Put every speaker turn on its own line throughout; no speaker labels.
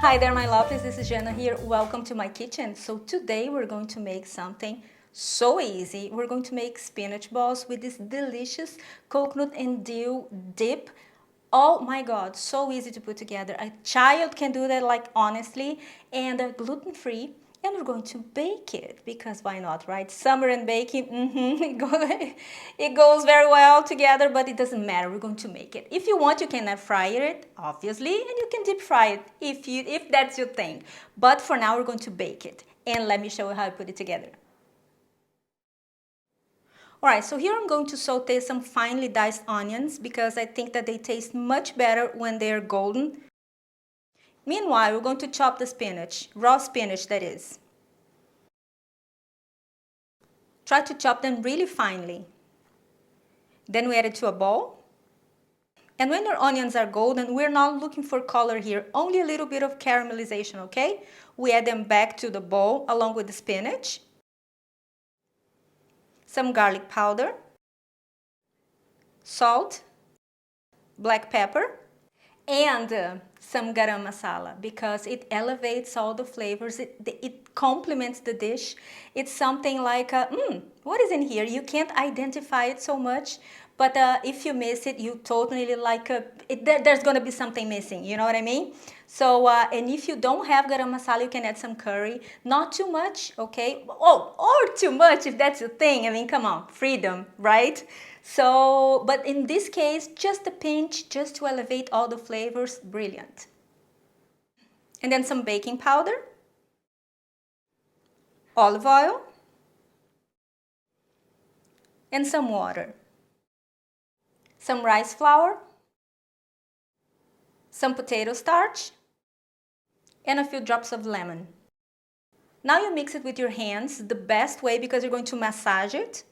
Hi there, my lovelies, this is Jana here. Welcome to my kitchen. So today we're going to make something so easy. We're going to make spinach balls with this delicious coconut and dill dip. Oh my God, so easy to put together. A child can do that, like, honestly, and gluten-free. And we're going to bake it, because why not, right? Summer and baking, it goes very well together, but it doesn't matter. We're going to make it. If you want, you can fry it, obviously, and you can deep fry it if that's your thing. But for now, we're going to bake it. And let me show you how I put it together. All right, so here I'm going to saute some finely diced onions because I think that they taste much better when they're golden. Meanwhile, we're going to chop the spinach, raw spinach that is. Try to chop them really finely. Then we add it to a bowl. And when your onions are golden, we're not looking for color here, only a little bit of caramelization, okay? We add them back to the bowl along with the spinach, some garlic powder, salt, black pepper, and some garam masala, because it elevates all the flavors. It complements the dish. It's something like, what is in here? You can't identify it so much, but if you miss it, you totally like, there's going to be something missing, you know what I mean? So, and if you don't have garam masala, you can add some curry. Not too much, okay? Oh, or too much if that's your thing. I mean, come on, freedom, right? So, but in this case, just a pinch, just to elevate all the flavors. Brilliant. And then some baking powder, olive oil, and some water. Some rice flour, some potato starch, and a few drops of lemon. Now you mix it with your hands, the best way, because you're going to massage it.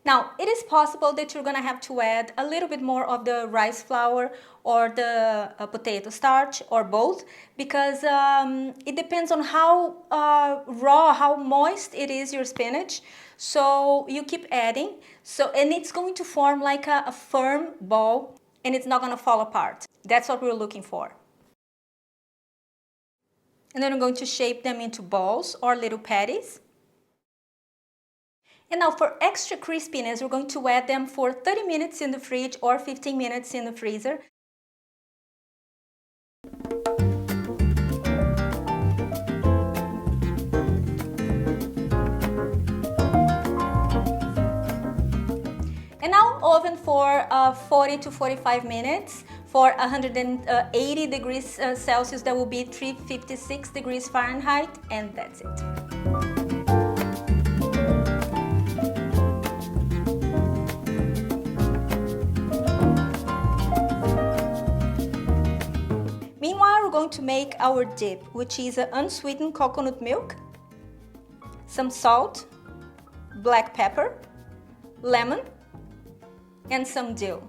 Now, it is possible that you're going to have to add a little bit more of the rice flour or the potato starch, or both, because it depends on how raw, how moist it is, your spinach. So you keep adding, and it's going to form like a firm ball, and it's not going to fall apart. That's what we're looking for. And then I'm going to shape them into balls or little patties. And now for extra crispiness, we're going to add them for 30 minutes in the fridge or 15 minutes in the freezer. And now oven for 40 to 45 minutes for 180 degrees Celsius. That will be 356 degrees Fahrenheit, and that's it. Meanwhile, we're going to make our dip, which is unsweetened coconut milk, some salt, black pepper, lemon, and some dill.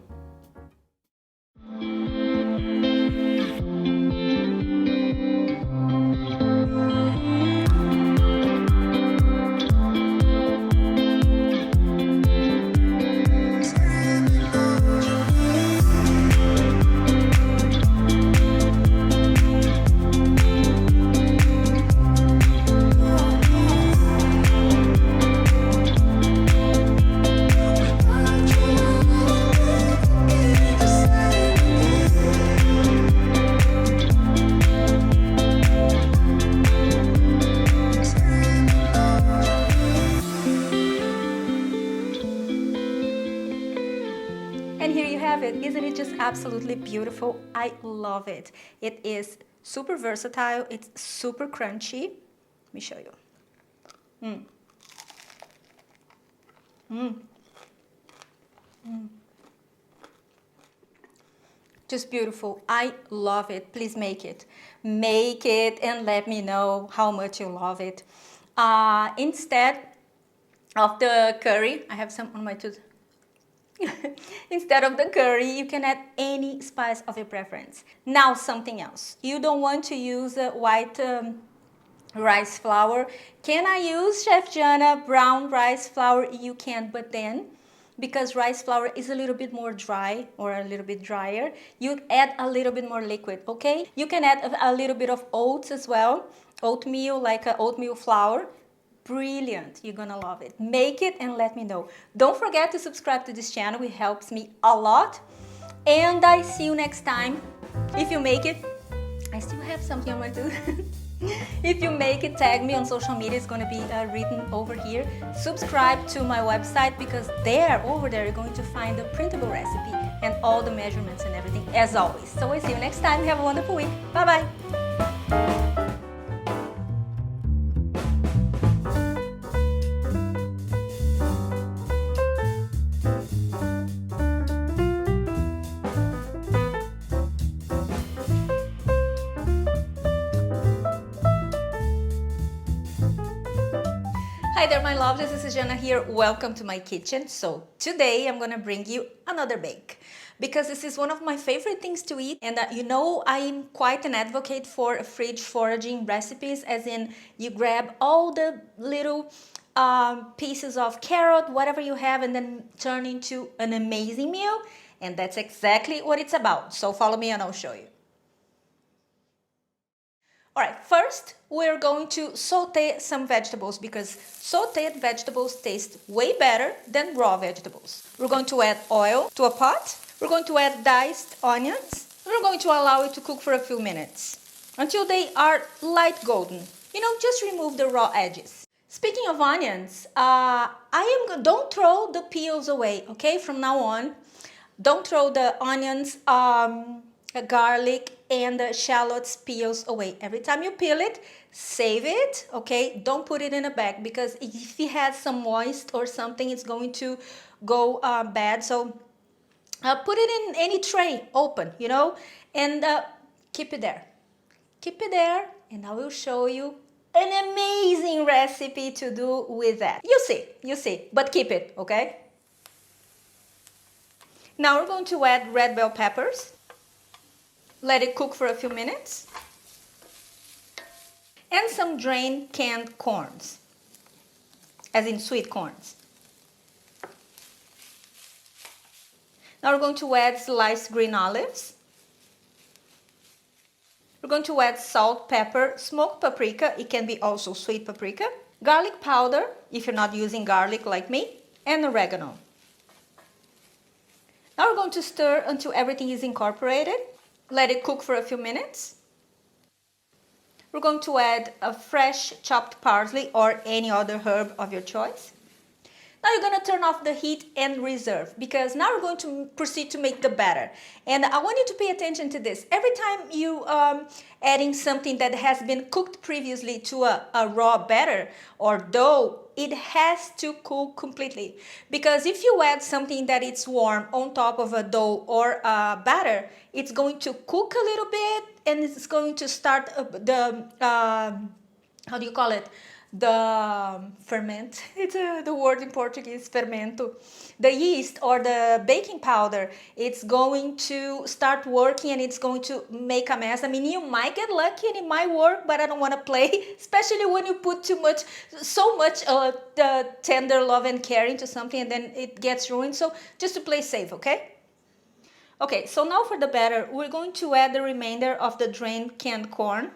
And here you have it. Isn't it just absolutely beautiful? I love it. It is super versatile. It's super crunchy. Let me show you. Just beautiful. I love it. Please make it. Make it and let me know how much you love it. Instead of the curry, I have some on my tooth. Instead of the curry, you can add any spice of your preference. Now, something else. You don't want to use white rice flour. Can I use, Chef Jana, brown rice flour? You can, but then because rice flour is a little bit more dry or a little bit drier, you add a little bit more liquid, okay? You can add a little bit of oats as well, oatmeal, like a oatmeal flour. Brilliant, you're gonna love it. Make it and let me know. Don't forget to subscribe to this channel, it helps me a lot. And I see you next time. If you make it, I still have something on my tooth. If you make it, tag me on social media. It's going to be written over here. Subscribe to my website, because over there, you're going to find the printable recipe and all the measurements and everything, as always. So I'll see you next time. Have a wonderful week. Bye-bye. Hi there, my loves, this is Jana here. Welcome to my kitchen. So today I'm gonna bring you another bake, because this is one of my favorite things to eat. And you know, I'm quite an advocate for fridge foraging recipes, as in you grab all the little pieces of carrot, whatever you have, and then turn into an amazing meal. And that's exactly what it's about. So follow me and I'll show you. All right, first we're going to saute some vegetables, because sauteed vegetables taste way better than raw vegetables. We're going to add oil to a pot. We're going to add diced onions. We're going to allow it to cook for a few minutes until they are light golden. You know, just remove the raw edges. Speaking of onions, don't throw the peels away, okay? From now on, don't throw the onions, garlic and the shallots peels away. Every time you peel it, save it, okay? Don't put it in a bag, because if it has some moist or something, it's going to go bad. So put it in any tray, open, you know, and keep it there. Keep it there, and I will show you an amazing recipe to do with that. You see, but keep it, okay? Now we're going to add red bell peppers. Let it cook for a few minutes. And some drained canned corns, as in sweet corns. Now we're going to add sliced green olives. We're going to add salt, pepper, smoked paprika. It can be also sweet paprika. Garlic powder, if you're not using garlic like me. And oregano. Now we're going to stir until everything is incorporated. Let it cook for a few minutes. We're going to add a fresh chopped parsley or any other herb of your choice. Now you're going to turn off the heat and reserve, because now we're going to proceed to make the batter. And I want you to pay attention to this. Every time you adding something that has been cooked previously to a raw batter or dough, it has to cool completely. Because if you add something that is warm on top of a dough or a batter, it's going to cook a little bit, and it's going to start how do you call it? The ferment. It's the word in Portuguese, fermento. The yeast or the baking powder, it's going to start working, and it's going to make a mess. I mean, you might get lucky and it might work, but I don't want to play, especially when you put so much tender love and care into something, and then it gets ruined. So just to play safe, okay? Okay, so now for the batter, we're going to add the remainder of the drained canned corn.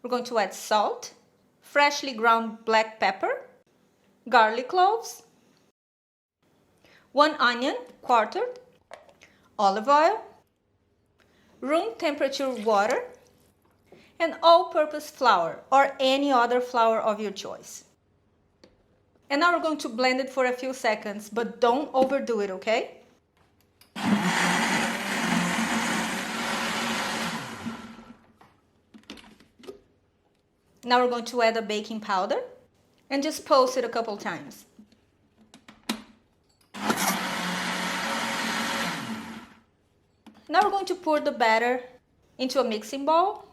We're going to add salt, freshly ground black pepper, garlic cloves, 1 onion quartered, olive oil, room temperature water, and all-purpose flour or any other flour of your choice. And now we're going to blend it for a few seconds, but don't overdo it, okay? Now we're going to add a baking powder and just pulse it a couple times. Now we're going to pour the batter into a mixing bowl.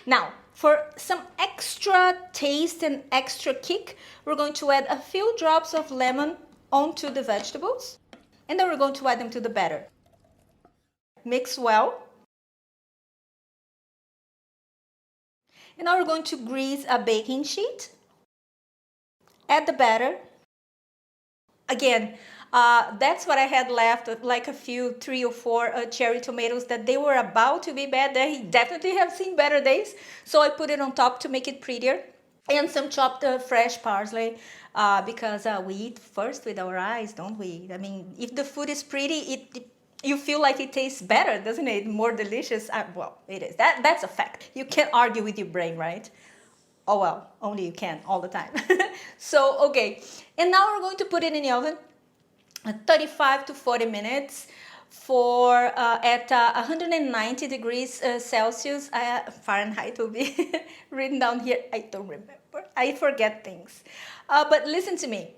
Now, for some extra taste and extra kick, we're going to add a few drops of lemon onto the vegetables, and then we're going to add them to the batter. Mix well. And now we're going to grease a baking sheet. Add the batter. Again, that's what I had left, like a few, 3 or 4 cherry tomatoes that they were about to be bad. They definitely have seen better days. So I put it on top to make it prettier. And some chopped fresh parsley, because we eat first with our eyes, don't we? I mean, if the food is pretty, you feel like it tastes better, doesn't it? More delicious. Well, it is. That's a fact. You can't argue with your brain, right? Oh well, only you can all the time. So, okay. And now we're going to put it in the oven 35 to 40 minutes for at 190 degrees Celsius. Fahrenheit will be written down here. I don't remember. I forget things. But listen to me.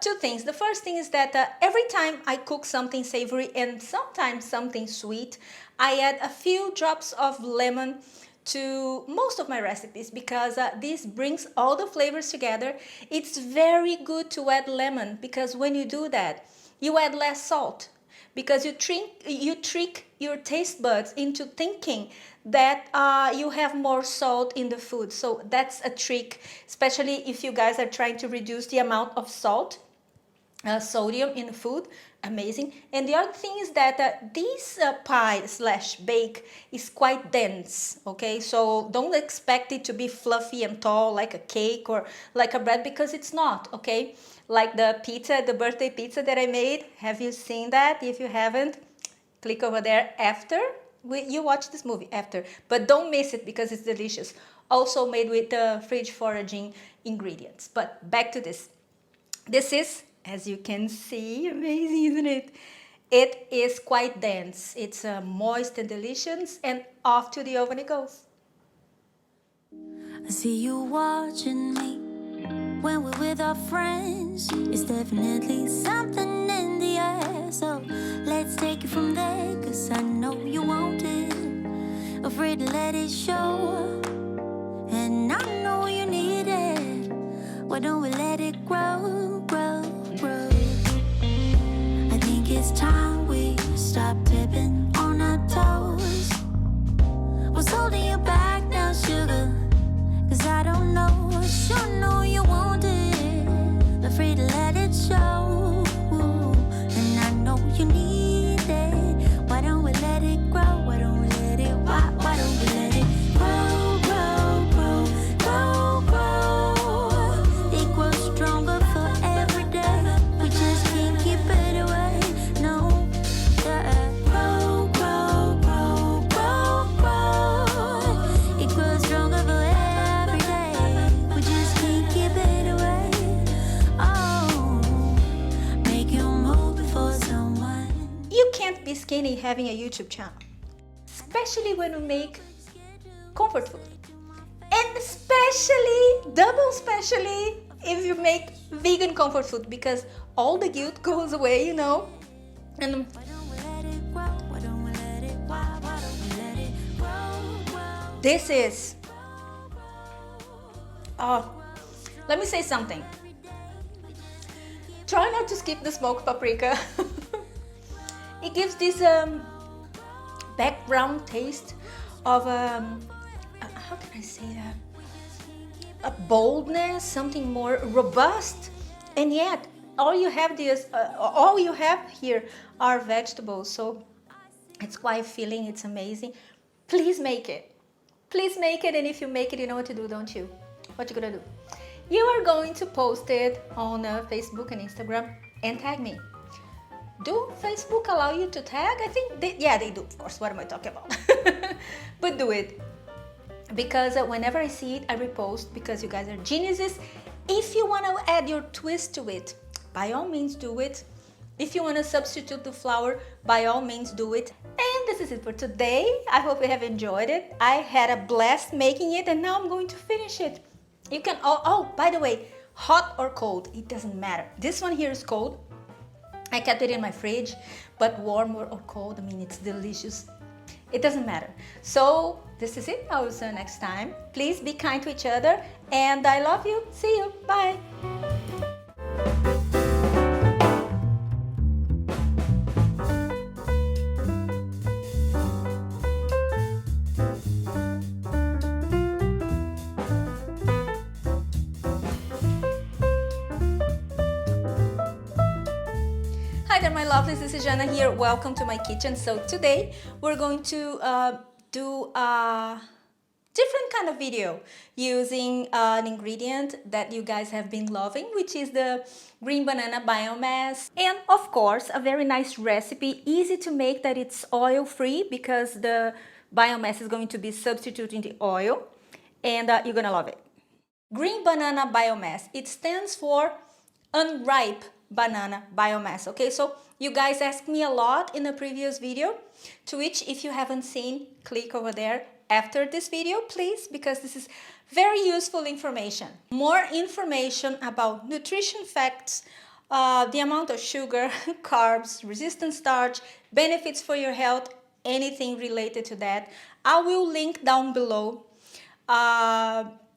Two things. The first thing is that every time I cook something savory and sometimes something sweet, I add a few drops of lemon to most of my recipes, because this brings all the flavors together. It's very good to add lemon, because when you do that, you add less salt, because you trick your taste buds into thinking that you have more salt in the food. So that's a trick, especially if you guys are trying to reduce the amount of salt, sodium in food. Amazing. And the other thing is that this pie slash bake is quite dense. Okay, so don't expect it to be fluffy and tall like a cake or like a bread, because it's not. Okay, like the pizza, the birthday pizza that I made. Have you seen that? If you haven't, click over there after you watch this movie, after, but don't miss it because it's delicious. Also made with fridge foraging ingredients. But back to this. This is, as you can see, amazing, isn't it? It is quite dense. It's moist and delicious, and off to the oven it goes.
I see you watching me when we're with our friends. It's definitely something in the air. So let's take it from there, 'cause I know you want it. Afraid to let it show, and I know you need it. Why don't we let it grow, grow, grow? I think it's time we stop tipping on our toes. What's holding you back now, sugar? 'Cause I don't know, sure know you want it. Afraid to let it show, and I know you need it. Why don't we let it grow? Why don't we let it, why don't we let it grow, grow, grow, grow, grow? It grows stronger for every day. We just can't keep it away, no. Yeah. Grow, grow, grow, grow, grow. It grows stronger for every day. We just can't keep it away. Oh, make you move before someone.
You can't be skinny having a YouTube channel, especially when you make comfort food, and double especially if you make vegan comfort food, because all the guilt goes away, you know. And
Why don't we let it grow? Why don't we let it, why don't we let it grow, grow?
this is, let me say something. Try not to skip the smoked paprika. It gives this background taste of how can I say that? A boldness, something more robust, and yet all you have here are vegetables. So it's quite filling. It's amazing. Please make it. Please make it, and if you make it, you know what to do, don't you? What you gonna do? You are going to post it on Facebook and Instagram and tag me. Do Facebook allow you to tag? I think they do, of course. What am I talking about? But do it, because whenever I see it, I repost, because you guys are geniuses. If you want to add your twist to it, by all means do it. If you want to substitute the flour, by all means do it. And this is it for today. I hope you have enjoyed it. I had a blast making it, and now I'm going to finish it. You can, by the way, hot or cold, it doesn't matter. This one here is cold. I kept it in my fridge, but warm or cold, I mean, it's delicious. It doesn't matter. So this is it. I will see you next time. Please be kind to each other, and I love you. See you. Bye. Hi there, my lovelies, this is Jana here. Welcome to my kitchen. So today we're going to do a different kind of video using an ingredient that you guys have been loving, which is the green banana biomass. And of course, a very nice recipe, easy to make, that it's oil free because the biomass is going to be substituting the oil, and you're gonna love it. Green banana biomass, it stands for unripe banana biomass. Okay, so you guys asked me a lot in the previous video, to which, if you haven't seen, click over there after this video, please, because this is very useful information. More information about nutrition facts, the amount of sugar, carbs, resistant starch, benefits for your health, anything related to that, I will link down below.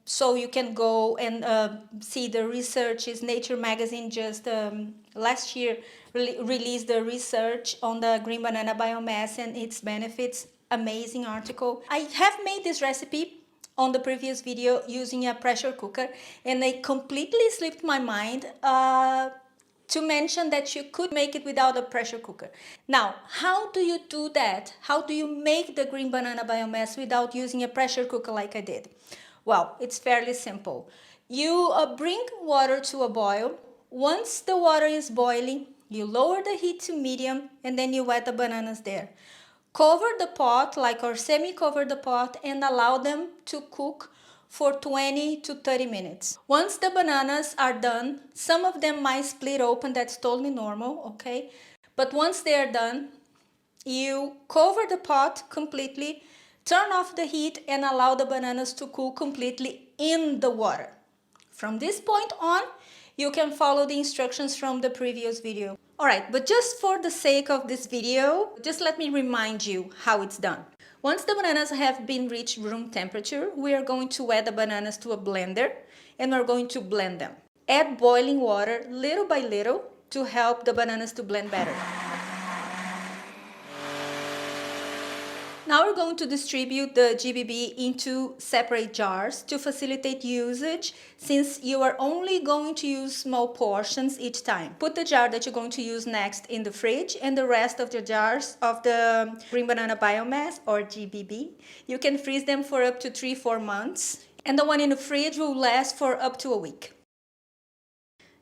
So you can go and see the researches. Nature magazine just last year released the research on the green banana biomass and its benefits. Amazing article. I have made this recipe on the previous video using a pressure cooker, and it completely slipped my mind to mention that you could make it without a pressure cooker. Now, how do you do that? How do you make the green banana biomass without using a pressure cooker like I did? Well, it's fairly simple. You bring water to a boil. Once the water is boiling, you lower the heat to medium, and then you wet the bananas there. Cover the pot, or semi-cover the pot, and allow them to cook for 20 to 30 minutes. Once the bananas are done, some of them might split open, that's totally normal, okay? But once they are done, you cover the pot completely, turn off the heat, and allow the bananas to cool completely in the water. From this point on, you can follow the instructions from the previous video. Alright, but just for the sake of this video, just let me remind you how it's done. Once the bananas have been reached room temperature, we are going to add the bananas to a blender and we're going to blend them. Add boiling water little by little to help the bananas to blend better. Now we're going to distribute the GBB into separate jars to facilitate usage, since you are only going to use small portions each time. Put the jar that you're going to use next in the fridge, and the rest of the jars of the green banana biomass, or GBB, you can freeze them for up to 3-4 months, and the one in the fridge will last for up to a week.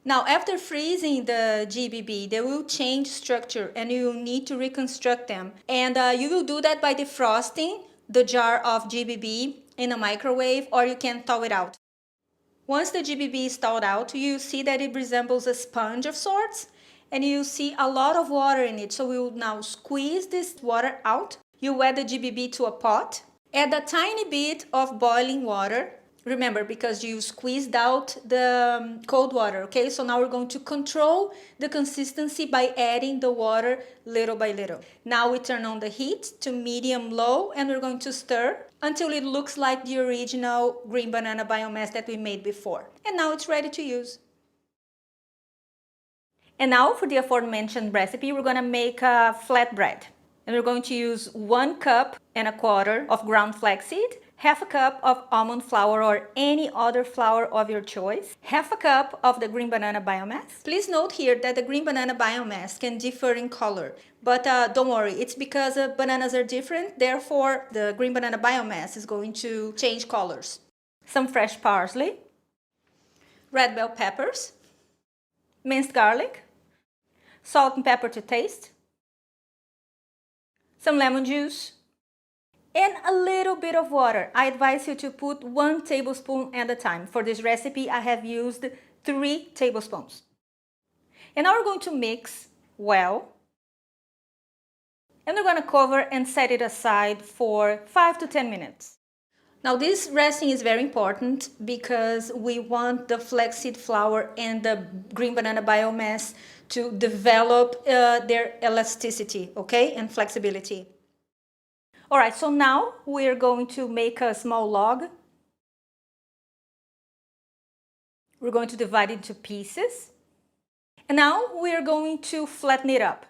Now, after freezing the GBB, they will change structure and you will need to reconstruct them. And you will do that by defrosting the jar of GBB in a microwave, or you can thaw it out. Once the GBB is thawed out, you see that it resembles a sponge of sorts, and you see a lot of water in it. So we will now squeeze this water out. You add the GBB to a pot, add a tiny bit of boiling water. Remember, because you squeezed out the cold water, okay? So now we're going to control the consistency by adding the water little by little. Now we turn on the heat to medium-low, and we're going to stir until it looks like the original green banana biomass that we made before. And now it's ready to use. And now for the aforementioned recipe, we're gonna make a flatbread. And we're going to use 1 cup and a quarter of ground flaxseed, half a cup of almond flour or any other flour of your choice, half a cup of the green banana biomass. Please note here that the green banana biomass can differ in color, but don't worry, it's because bananas are different, therefore the green banana biomass is going to change colors. Some fresh parsley, red bell peppers, minced garlic, salt and pepper to taste, some lemon juice, and a little bit of water. I advise you to put 1 tablespoon at a time. For this recipe, I have used 3 tablespoons. And now we're going to mix well. And we're going to cover and set it aside for 5 to 10 minutes. Now this resting is very important because we want the flaxseed flour and the green banana biomass to develop their elasticity, okay, and flexibility. Alright, so now we're going to make a small log. We're going to divide it into pieces. And now we're going to flatten it up.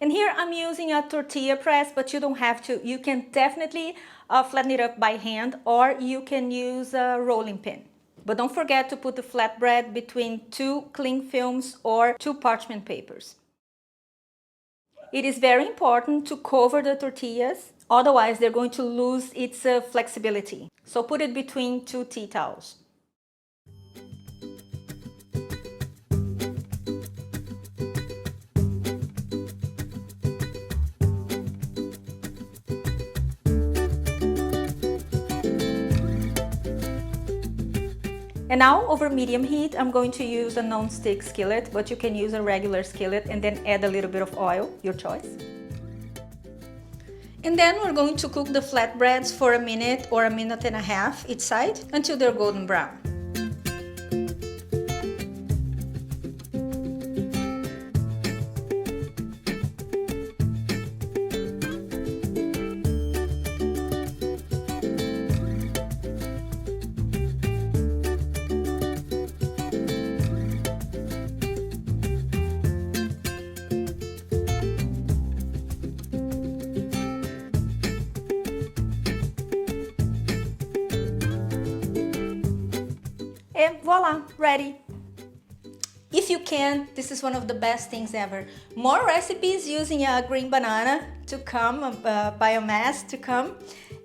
And here I'm using a tortilla press, but you don't have to. You can definitely flatten it up by hand, or you can use a rolling pin. But don't forget to put the flatbread between 2 cling films or 2 parchment papers. It is very important to cover the tortillas, otherwise they're going to lose its flexibility. So put it between two tea towels. And now over medium heat, I'm going to use a non-stick skillet, but you can use a regular skillet and then add a little bit of oil, your choice. And then we're going to cook the flatbreads for a minute or a minute and a half each side until they're golden brown. And voila, ready. If you can, this is one of the best things ever. More recipes using a green banana to come, biomass to come,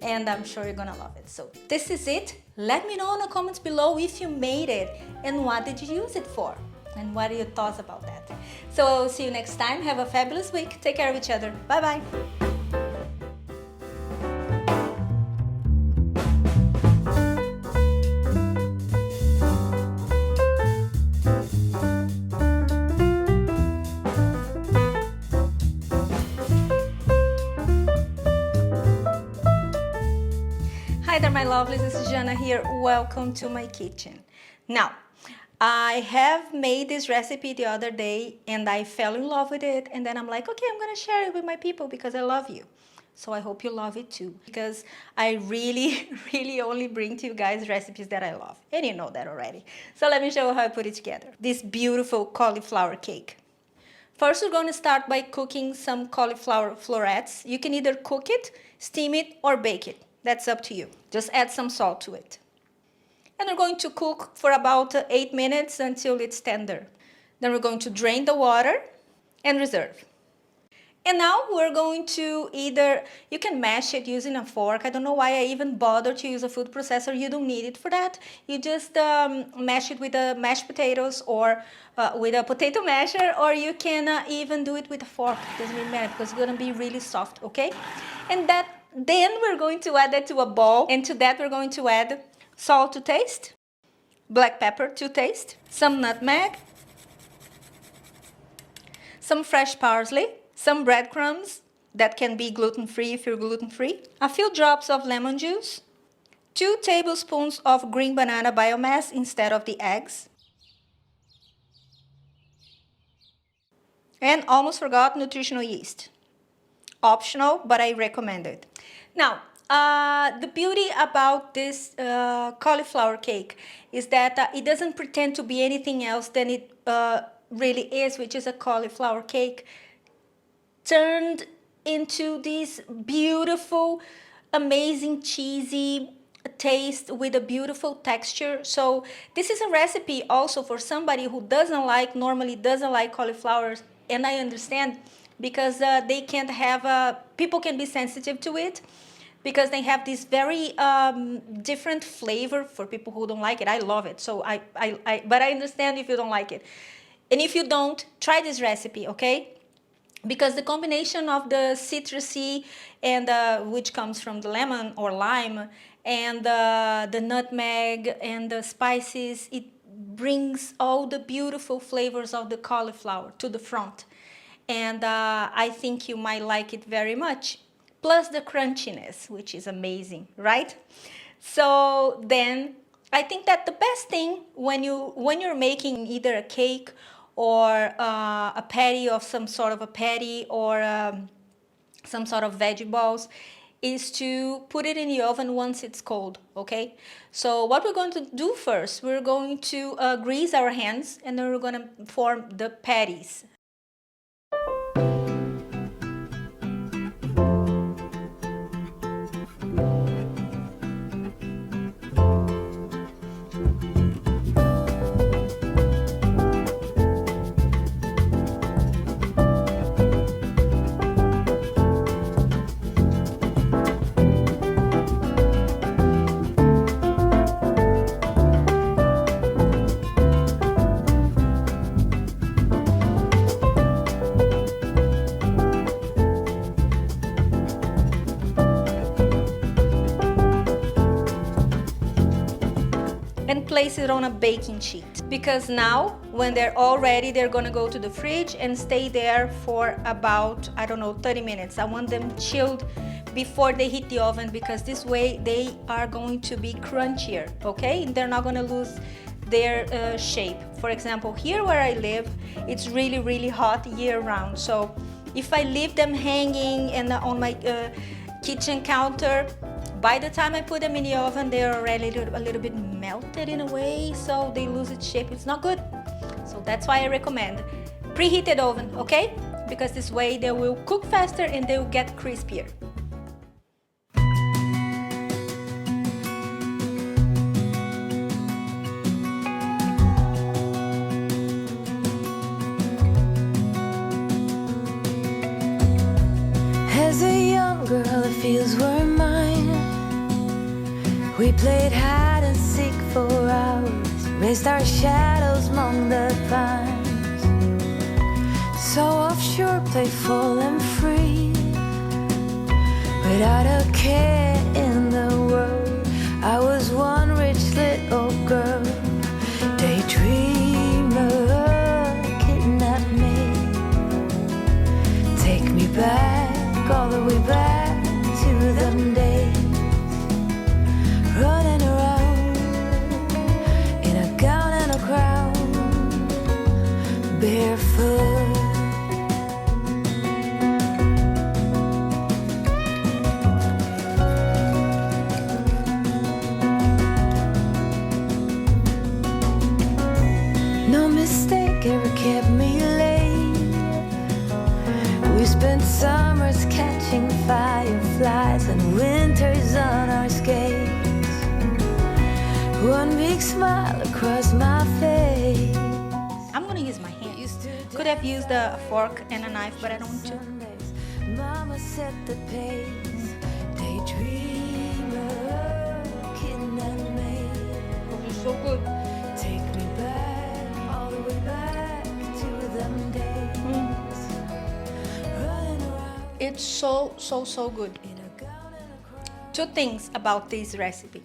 and I'm sure you're gonna love it. So this is it. Let me know in the comments below if you made it and what did you use it for and what are your thoughts about that. So I'll see you next time. Have a fabulous week. Take care of each other. Bye bye. Hi there, my lovelies, this is Jana here. Welcome to my kitchen. Now, I have made this recipe the other day and I fell in love with it, and then I'm like, okay, I'm gonna share it with my people because I love you. So I hope you love it too, because I really, really only bring to you guys recipes that I love. And you know that already. So let me show you how I put it together. This beautiful cauliflower cake. First, we're going to start by cooking some cauliflower florets. You can either cook it, steam it, or bake it. That's up to you. Just add some salt to it. And we're going to cook for about 8 minutes until it's tender. Then we're going to drain the water and reserve. And now we're going to either, you can mash it using a fork. I don't know why I even bother to use a food processor. You don't need it for that. You just mash it with the mashed potatoes or with a potato masher, or you can even do it with a fork. It doesn't really matter because it's going to be really soft, okay? And then we're going to add that to a bowl, and to that we're going to add salt to taste, black pepper to taste, some nutmeg, some fresh parsley, some breadcrumbs that can be gluten-free if you're gluten-free, a few drops of lemon juice, 2 tablespoons of green banana biomass instead of the eggs, and almost forgot nutritional yeast. Optional, but I recommend it. Now, the beauty about this cauliflower cake is that it doesn't pretend to be anything else than it really is, which is a cauliflower cake turned into this beautiful, amazing, cheesy taste with a beautiful texture. So this is a recipe also for somebody who normally doesn't like cauliflowers, and I understand, because they can't have, people can be sensitive to it because they have this very different flavor for people who don't like it. I love it, so but I understand if you don't like it. And if you don't, try this recipe, okay? Because the combination of the citrusy and which comes from the lemon or lime and the nutmeg and the spices, it brings all the beautiful flavors of the cauliflower to the front. And I think you might like it very much. Plus the crunchiness, which is amazing, right? So then I think that the best thing when you're making either a cake or a patty of some sort of a patty or some sort of veggie balls is to put it in the oven once it's cold, okay? So what we're going to do first, we're going to grease our hands, and then we're going to form the patties. place it on a baking sheet, because now when they're all ready, they're gonna go to the fridge and stay there for about, I don't know, 30 minutes. I want them chilled before they hit the oven, because this way they are going to be crunchier, okay? They're not gonna lose their shape. For example, here where I live, it's really, really hot year round. So if I leave them hanging and on my kitchen counter, by the time I put them in the oven, they're already a little bit melted in a way, so they lose its shape. It's not good. So that's why I recommend preheated oven, okay? Because this way they will cook faster and they will get crispier.
As a young girl, the fields were mine. We played hide and seek for hours, raised our shadows among the pines. So offshore, playful and free, without a care in the world. I was one rich little girl, daydreamer, kidnap me, take me back, all the way back to them days, running around in a gown and a crown, barefoot. No mistake ever kept me late. We spent summers catching fireflies and winters on our skates. One big smile across my face.
I'm gonna use my hand. Could have used a fork and a knife, but I don't want to.
Mama set the pace. Daydreamer, kidnap me.
It's so good.
Take me back, all the way back to them days. Running around
It's so good.
in a gown and a crown.
Two things about this recipe.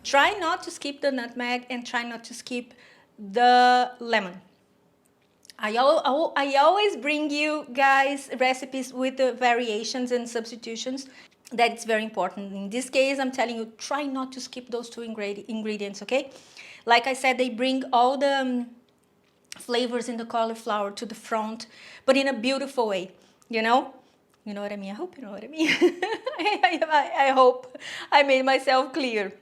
Try not to skip the nutmeg and try not to skip the lemon. I always bring you guys recipes with the variations and substitutions. That's very important. In this case, I'm telling you, try not to skip those two ingredients, okay? Like I said, they bring all the flavors in the cauliflower to the front, but in a beautiful way, you know? You know what I mean? I hope you know what I mean. I hope I made myself clear.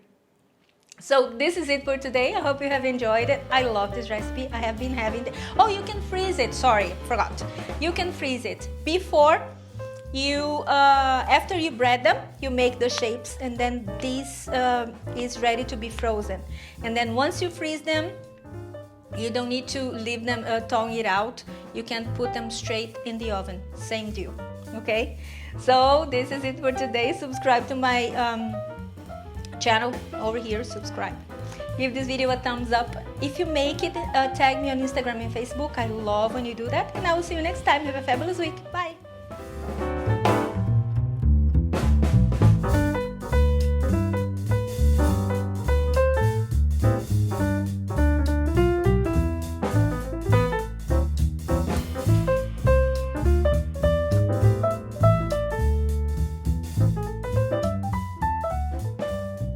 So this is it for today. I hope you have enjoyed it. I love this recipe. I have been having it. Oh, you can freeze it. Sorry, forgot. You can freeze it before you, after you bread them, you make the shapes, and then this is ready to be frozen. And then once you freeze them, you don't need to leave them thawing it out. You can put them straight in the oven. Same deal. Okay? So this is it for today. Subscribe to my channel over here. Subscribe. Give this video a thumbs up. If you make it, tag me on Instagram and Facebook. I love when you do that. And I will see you next time. Have a fabulous week. Bye.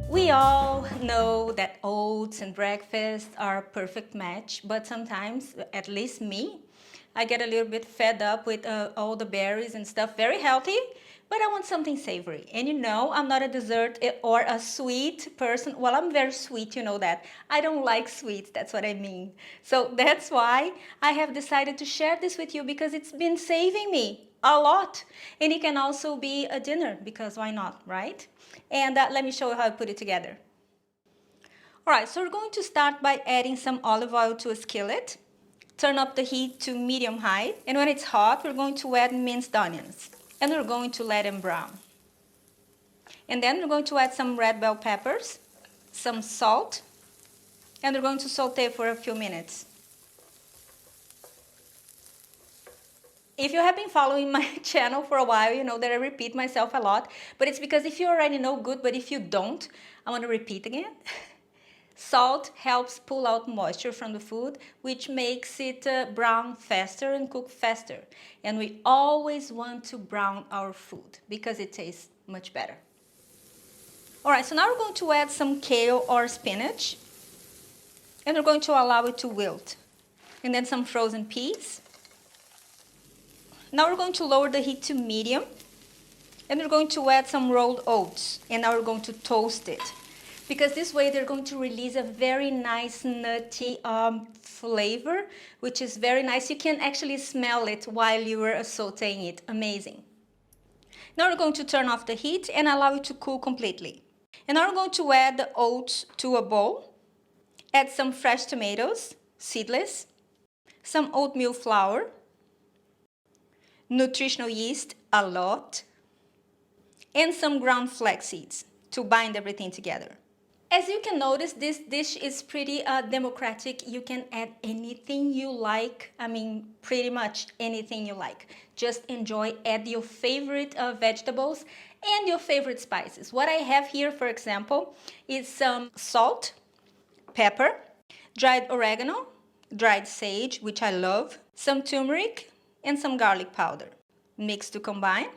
We all know that oats and breakfast are a perfect match, but sometimes, at least me, I get a little bit fed up with all the berries and stuff. Very healthy, but I want something savory. And you know, I'm not a dessert or a sweet person. Well, I'm very sweet, you know that. I don't like sweets, that's what I mean. So that's why I have decided to share this with you, because it's been saving me a lot. And it can also be a dinner, because why not, right? And let me show you how I put it together. Alright, so we're going to start by adding some olive oil to a skillet. Turn up the heat to medium high. And when it's hot, we're going to add minced onions. And we're going to let them brown. And then we're going to add some red bell peppers, some salt, and we're going to saute for a few minutes. If you have been following my channel for a while, you know that I repeat myself a lot, but it's because if you already know, good, but if you don't, I want to repeat again. Salt helps pull out moisture from the food, which makes it brown faster and cook faster. And we always want to brown our food because it tastes much better. All right, so now we're going to add some kale or spinach, and we're going to allow it to wilt. And then some frozen peas. Now we're going to lower the heat to medium, and we're going to add some rolled oats, and now we're going to toast it. Because this way they're going to release a very nice nutty flavor, which is very nice. You can actually smell it while you are sauteing it. Amazing. Now we're going to turn off the heat and allow it to cool completely. And now we're going to add the oats to a bowl. Add some fresh tomatoes, seedless, some oatmeal flour, nutritional yeast, a lot, and some ground flax seeds to bind everything together. As you can notice, this dish is pretty democratic. You can add anything you like. I mean, pretty much anything you like. Just enjoy, add your favorite vegetables and your favorite spices. What I have here, for example, is some salt, pepper, dried oregano, dried sage, which I love, some turmeric, and some garlic powder. Mix to combine.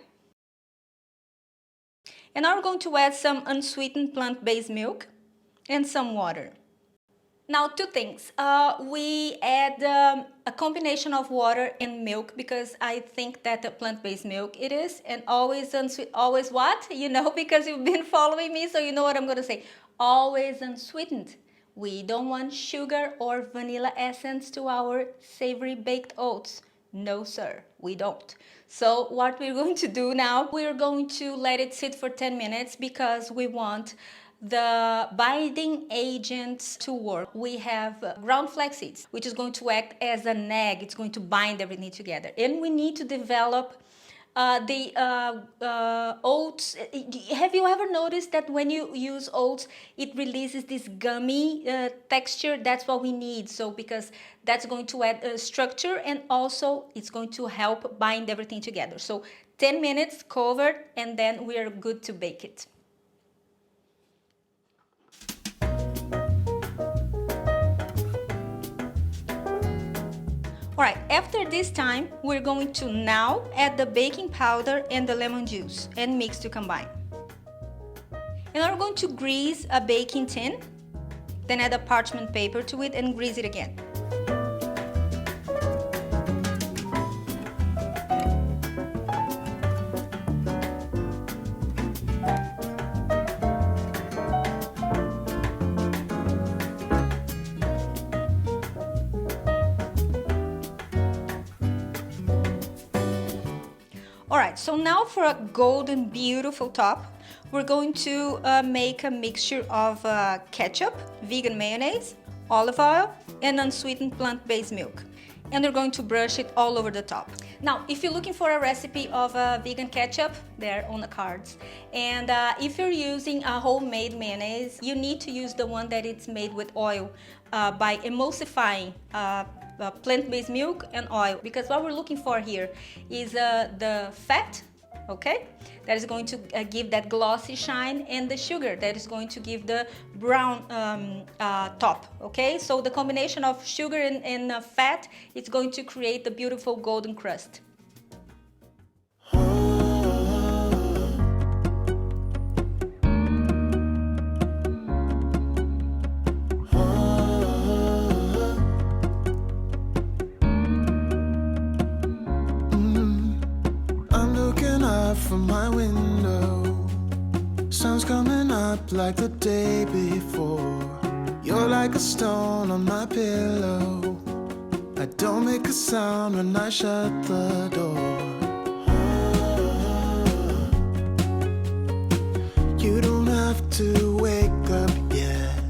And now we're going to add some unsweetened plant-based milk and some water. Now, two things. We add a combination of water and milk because I think that the plant-based milk it is, and always unsweet. Always what? You know, because you've been following me, so you know what I'm going to say. Always unsweetened. We don't want sugar or vanilla essence to our savory baked oats. No, sir, we don't. So what we're going to do now, we're going to let it sit for 10 minutes because we want the binding agents to work. We have ground flax seeds, which is going to act as an egg. It's going to bind everything together. And we need to develop the oats. Have you ever noticed that when you use oats, it releases this gummy texture? That's what we need. So because that's going to add structure, and also it's going to help bind everything together. So 10 minutes covered, and then we are good to bake it. All right, after this time, we're going to now add the baking powder and the lemon juice and mix to combine. And now we're going to grease a baking tin, then add a parchment paper to it and grease it again. Alright, so now for a golden beautiful top, we're going to make a mixture of ketchup, vegan mayonnaise, olive oil, and unsweetened plant-based milk. And we're going to brush it all over the top. Now, if you're looking for a recipe of vegan ketchup, they're on the cards. And if you're using a homemade mayonnaise, you need to use the one that it's made with oil by emulsifying plant-based milk and oil, because what we're looking for here is the fat, okay, that is going to give that glossy shine, and the sugar that is going to give the brown top, okay. So the combination of sugar and fat, it's going to create the beautiful golden crust.
From my window, sun's coming up like the day before. You're like a stone on my pillow. I don't make a sound when I shut the door. You don't have to wake up yet.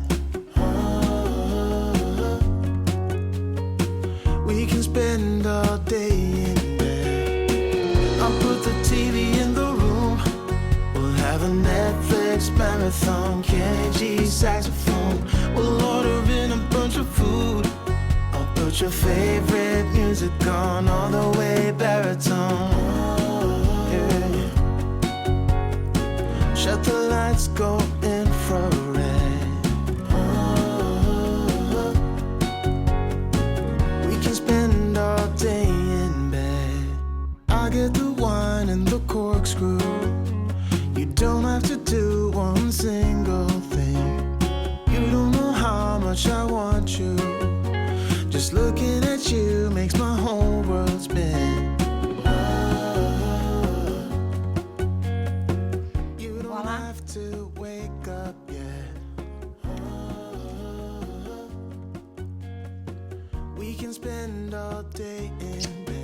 We can spend all day in bed. I'll put the TV in the room. We'll have a Netflix marathon. Kenny G saxophone. We'll order in a bunch of food. I'll put your favorite music on all the way baritone. Yeah. Shut the lights, go infrared.
finding the corkscrew. You don't have to do one single thing. You don't know how much I want you. Just looking at you makes my whole world spin. You don't have to wake up yet. We can spend all day in bed.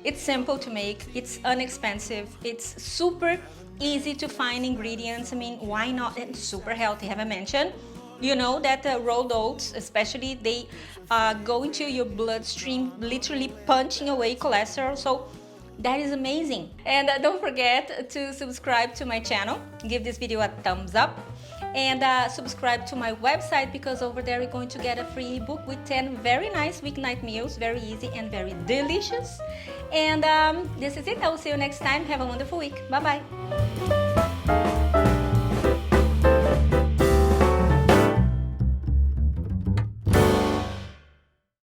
It's simple to make, it's inexpensive, it's super easy to find ingredients. I mean, why not? And super healthy, have I mentioned? You know that rolled oats, especially, they go into your bloodstream, literally punching away cholesterol. So that is amazing. And don't forget to subscribe to my channel, give this video a thumbs up, and subscribe to my website, because over there you're going to get a free ebook with 10 very nice weeknight meals, very easy and very delicious. And this is it. I will see you next time. Have a wonderful week. Bye bye.